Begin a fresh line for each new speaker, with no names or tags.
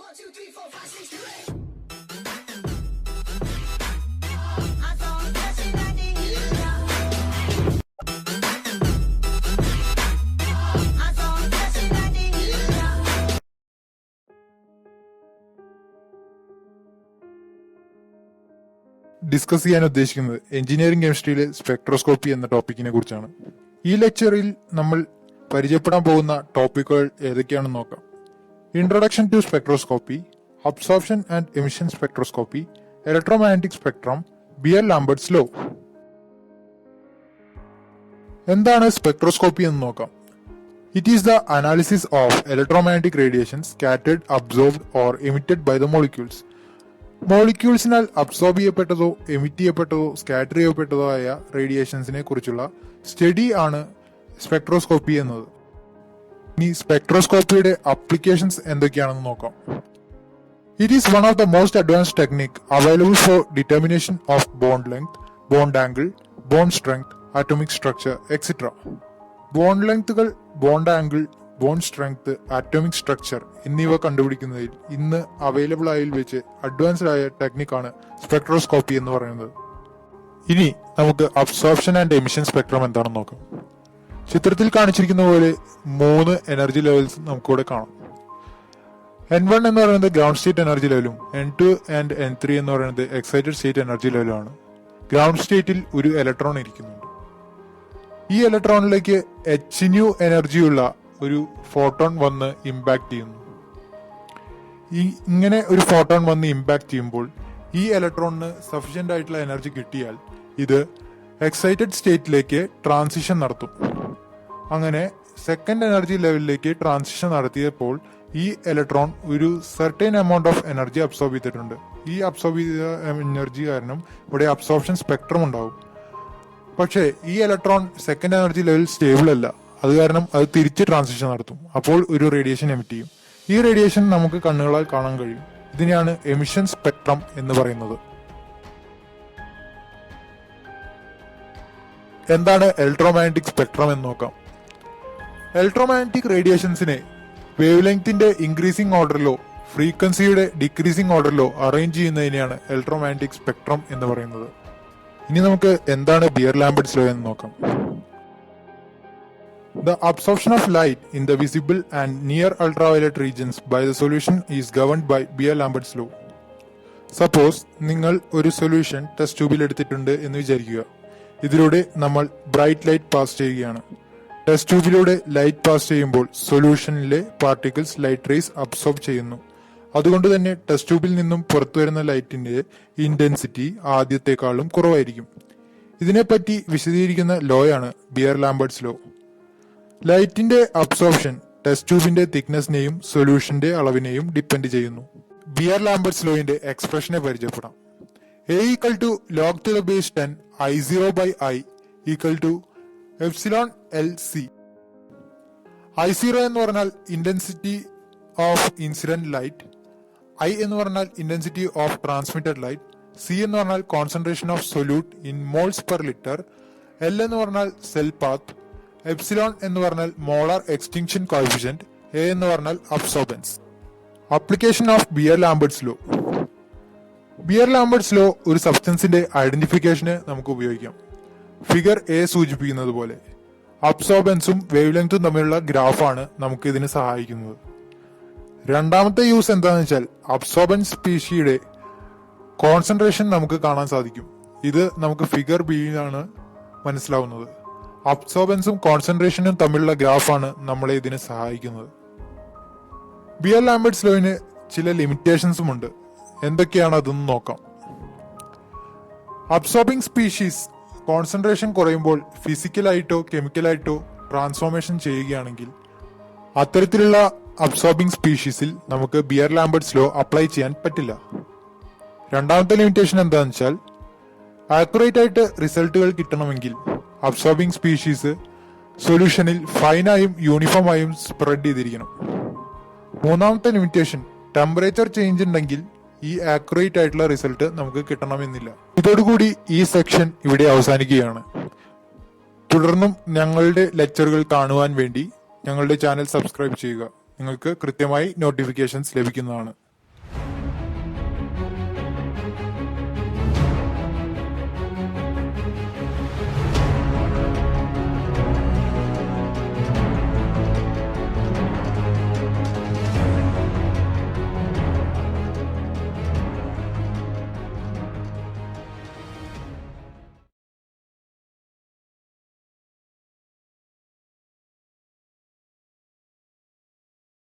Discuss ചെയ്യാൻ ഉദ്ദേശിക്കുന്നത് engineering കെമിസ്ട്രിയിലെ spectroscopy എന്ന ടോപ്പിക്കിനെ കുറിച്ചാണ്. ഈ ലെക്ചറിൽ നമ്മൾ പരിചയപ്പെടാൻ പോകുന്ന ടോപ്പിക്കുകൾ ഏതൊക്കെയാണെന്ന് നോക്കാം. Introduction to spectroscopy, absorption and emission spectroscopy, electromagnetic spectrum, Beer Lambert's law. എന്താണ് സ്പെക്ട്രോസ്കോപ്പി എന്ന് നോക്കാം. It is the analysis of electromagnetic radiation scattered, absorbed or emitted by the molecules. മോളിക്യൂൾസിനാൽ അബ്സോർബ് ചെയ്യപ്പെട്ടതോ എമിറ്റ് ചെയ്യപ്പെട്ടതോ സ്കാറ്റർ ചെയ്യപ്പെട്ടതോ ആയ റേഡിയേഷൻസിനെ കുറിച്ചുള്ള സ്റ്റഡി ആണ് സ്പെക്ട്രോസ്കോപ്പി എന്നത്. ഇനി സ്പെക്ട്രോസ്കോപ്പിയുടെ അപ്ലിക്കേഷൻസ് എന്തൊക്കെയാണെന്ന് നോക്കാം. It is one of the most advanced technique available for determination of bond length, bond angle, bond strength, atomic structure etcetera. Bond ലെങ്തുകൾ, bond angle, bond strength, atomic structure എന്നിവ കണ്ടുപിടിക്കുന്നതിൽ ഇന്ന് available ആയതിൽ വെച്ച് advanced ആയ ടെക്നിക്കാണ് spectroscopy എന്ന് പറയുന്നത്. ഇനി നമുക്ക് അബ്സോർപ്ഷൻ ആൻഡ് എമിഷൻ സ്പെക്ട്രം എന്താണെന്ന് നോക്കാം. ചിത്രത്തിൽ കാണിച്ചിരിക്കുന്ന പോലെ 3 എനർജി ലെവൽസ് നമുക്കിവിടെ കാണാം. N1 എന്ന് പറയുന്നത് ഗ്രൗണ്ട് സ്റ്റേറ്റ് എനർജി ലെവലും N2 ആൻഡ് N3 എന്ന് പറയുന്നത് എക്സൈറ്റഡ് സ്റ്റേറ്റ് എനർജി ലെവലുമാണ്. ഗ്രൗണ്ട് സ്റ്റേറ്റിൽ ഒരു ഇലക്ട്രോൺ ഇരിക്കുന്നുണ്ട്. ഈ ഇലക്ട്രോണിലേക്ക് hν എനർജിയുള്ള ഒരു ഫോട്ടോൺ വന്ന് ഇമ്പാക്ട് ചെയ്യുന്നു. ഇങ്ങനെ ഒരു ഫോട്ടോൺ വന്ന് ഇമ്പാക്ട് ചെയ്യുമ്പോൾ ഈ ഇലക്ട്രോണിന് സഫീഷ്യന്റ് ആയിട്ടുള്ള എനർജി കിട്ടിയാൽ ഇത് എക്സൈറ്റഡ് സ്റ്റേറ്റിലേക്ക് ട്രാൻസിഷൻ നടത്തും. അങ്ങനെ സെക്കൻഡ് എനർജി ലെവലിലേക്ക് ട്രാൻസിഷൻ നടത്തിയപ്പോൾ ഈ ഇലക്ട്രോൺ ഒരു certain amount of energy absorb ചെയ്തിട്ടുണ്ട്. ഈ അബ്സോർബ് ചെയ്ത എനർജി കാരണം ഇവിടെ അബ്സോർപ്ഷൻ സ്പെക്ട്രം ഉണ്ടാവും. പക്ഷേ ഈ electron second energy level stable അല്ല. അത് കാരണം അത് തിരിച്ച് ട്രാൻസിഷൻ നടത്തും. അപ്പോൾ ഒരു റേഡിയേഷൻ എമിറ്റ് ചെയ്യും. ഈ റേഡിയേഷൻ നമുക്ക് കണ്ണുകളാൽ കാണാൻ കഴിയും. ഇതിനെയാണ് എമിഷൻ സ്പെക്ട്രം എന്ന് പറയുന്നത്. എന്താണ് ഇലക്ട്രോമാഗ്നറ്റിക് സ്പെക്ട്രം എന്ന് നോക്കാം. ഇലക്ട്രോമാഗ്നറ്റിക് റേഡിയേഷൻസിനെ വേവ് ലെങ്ത്തിന്റെ ഇൻക്രീസിംഗ് ഓർഡറിലോ ഫ്രീക്വൻസിയുടെ ഡിക്രീസിംഗ് ഓർഡറിലോ അറേഞ്ച് ചെയ്യുന്നതിനെയാണ് ഇലക്ട്രോമാഗ്നറ്റിക് സ്പെക്ട്രം എന്ന് പറയുന്നത്. ഇനി നമുക്ക് എന്താണ് ബിയർ-ലാംബർട്ട്സ് ലോ എന്ന് നോക്കാം. The absorption of light in the visible and near ultraviolet regions by the solution is governed by Beer-Lambert's law. Suppose നിങ്ങൾ ഒരു സൊല്യൂഷൻ ടെസ്റ്റ് ട്യൂബിൽ എടുത്തിട്ടുണ്ട് എന്ന് വിചാരിക്കുക. ഇതിലൂടെ നമ്മൾ ബ്രൈറ്റ് ലൈറ്റ് പാസ് ചെയ്യുകയാണ്. ടെസ്റ്റ് ട്യൂബിലൂടെ ലൈറ്റ് പാസ് ചെയ്യുമ്പോൾ സൊല്യൂഷനിലെ പാർട്ടിക്കിൾസ് ലൈറ്റ് റേസ് അബ്സോർബ് ചെയ്യുന്നു. അതുകൊണ്ട് തന്നെ ടെസ്റ്റ് ട്യൂബിൽ നിന്നും പുറത്തു വരുന്ന ലൈറ്റിന്റെ ഇന്റൻസിറ്റി ആദ്യത്തെക്കാളും കുറവായിരിക്കും. ഇതിനെപ്പറ്റി വിശദീകരിക്കുന്ന ലോയാണ് ബിയർ-ലാംബർട്ട്സ് ലോ. ലൈറ്റിന്റെ അബ്സോർപ്ഷൻ ടെസ്റ്റ് ട്യൂബിന്റെ തിക്നെസിനെയും സൊല്യൂഷന്റെ അളവിനെയും ഡിപ്പെൻഡ് ചെയ്യുന്നു. ബിയർ-ലാംബർട്ട്സ് ലോയുടെ എക്സ്പ്രഷനെ പരിചയപ്പെടാം. A = log to the base 10 I0/I = εLC. I0 എന്ന് പറഞ്ഞാൽ intensity of incident light, I എന്ന് പറഞ്ഞാൽ intensity of transmitted light, C എന്ന് പറഞ്ഞാൽ concentration of solute in moles per litre, L എന്ന് പറഞ്ഞാൽ സെൽ പാത്ത്, എപ്സിലോൺ എന്ന് പറഞ്ഞാൽ മോളാർ എക്സ്റ്റിങ്ഷൻ കോഎഫിഷ്യന്റ്, A എന്ന് പറഞ്ഞാൽ absorbance. Application of Beer Lambert's law. Beer Lambert's law ഒരു സബ്സ്റ്റൻസിന്റെ ഐഡന്റിഫിക്കേഷന് നമുക്ക് ഉപയോഗിക്കാം. ഫിഗർ A സൂചിപ്പിക്കുന്നത് പോലെ അബ്സോർബൻസും വേവ് ലെങ്തും തമ്മിലുള്ള ഗ്രാഫാണ് നമുക്ക് ഇതിന് സഹായിക്കുന്നത്. രണ്ടാമത്തെ യൂസ് എന്താണെന്ന് വെച്ചാൽ അബ്സോർബൻസ് സ്പീഷിയുടെ കോൺസെൻട്രേഷൻ നമുക്ക് കാണാൻ സാധിക്കും. ഇത് നമുക്ക് ഫിഗർ ബിയിലാണ് മനസ്സിലാവുന്നത്. അബ്സോർബൻസും കോൺസെൻട്രേഷനും തമ്മിലുള്ള ഗ്രാഫാണ് നമ്മളെ ഇതിന് സഹായിക്കുന്നത്. ബിയർ-ലാംബർട്ട്സ് ലോയിന് ചില ലിമിറ്റേഷൻസും ഉണ്ട്. എന്തൊക്കെയാണ് അതെന്ന് നോക്കാം. അബ്സോർബിംഗ് സ്പീഷീസ് കോൺസെൻട്രേഷൻ കുറയുമ്പോൾ ഫിസിക്കലായിട്ടോ കെമിക്കലായിട്ടോ ട്രാൻസ്ഫോർമേഷൻ ചെയ്യുകയാണെങ്കിൽ അത്തരത്തിലുള്ള അബ്സോർബിംഗ് സ്പീഷീസിൽ നമുക്ക് ബിയർ-ലാംബർട്ട്സ് ലോ അപ്ലൈ ചെയ്യാൻ പറ്റില്ല. രണ്ടാമത്തെ ലിമിറ്റേഷൻ എന്താണെന്ന് വെച്ചാൽ ആക്യുറേറ്റ് ആയിട്ട് റിസൾട്ടുകൾ കിട്ടണമെങ്കിൽ അബ്സോർബിംഗ് സ്പീഷീസ് സൊല്യൂഷനിൽ ഫൈനായും യൂണിഫോമായും സ്പ്രെഡ് ചെയ്തിരിക്കണം. മൂന്നാമത്തെ ലിമിറ്റേഷൻ ടെമ്പറേച്ചർ ചേഞ്ച് ഉണ്ടെങ്കിൽ ഈ ആക്യുറേറ്റ് ആയിട്ടുള്ള റിസൾട്ട് നമുക്ക് കിട്ടണമെന്നില്ല. ഇതോടുകൂടി ഈ സെക്ഷൻ ഇവിടെ അവസാനിക്കുകയാണ്. തുടർന്നും ഞങ്ങളുടെ ലെക്ചറുകൾ കാണുവാൻ വേണ്ടി ഞങ്ങളുടെ ചാനൽ സബ്സ്ക്രൈബ് ചെയ്യുക. നിങ്ങൾക്ക് കൃത്യമായി നോട്ടിഫിക്കേഷൻസ് ലഭിക്കുന്നതാണ്.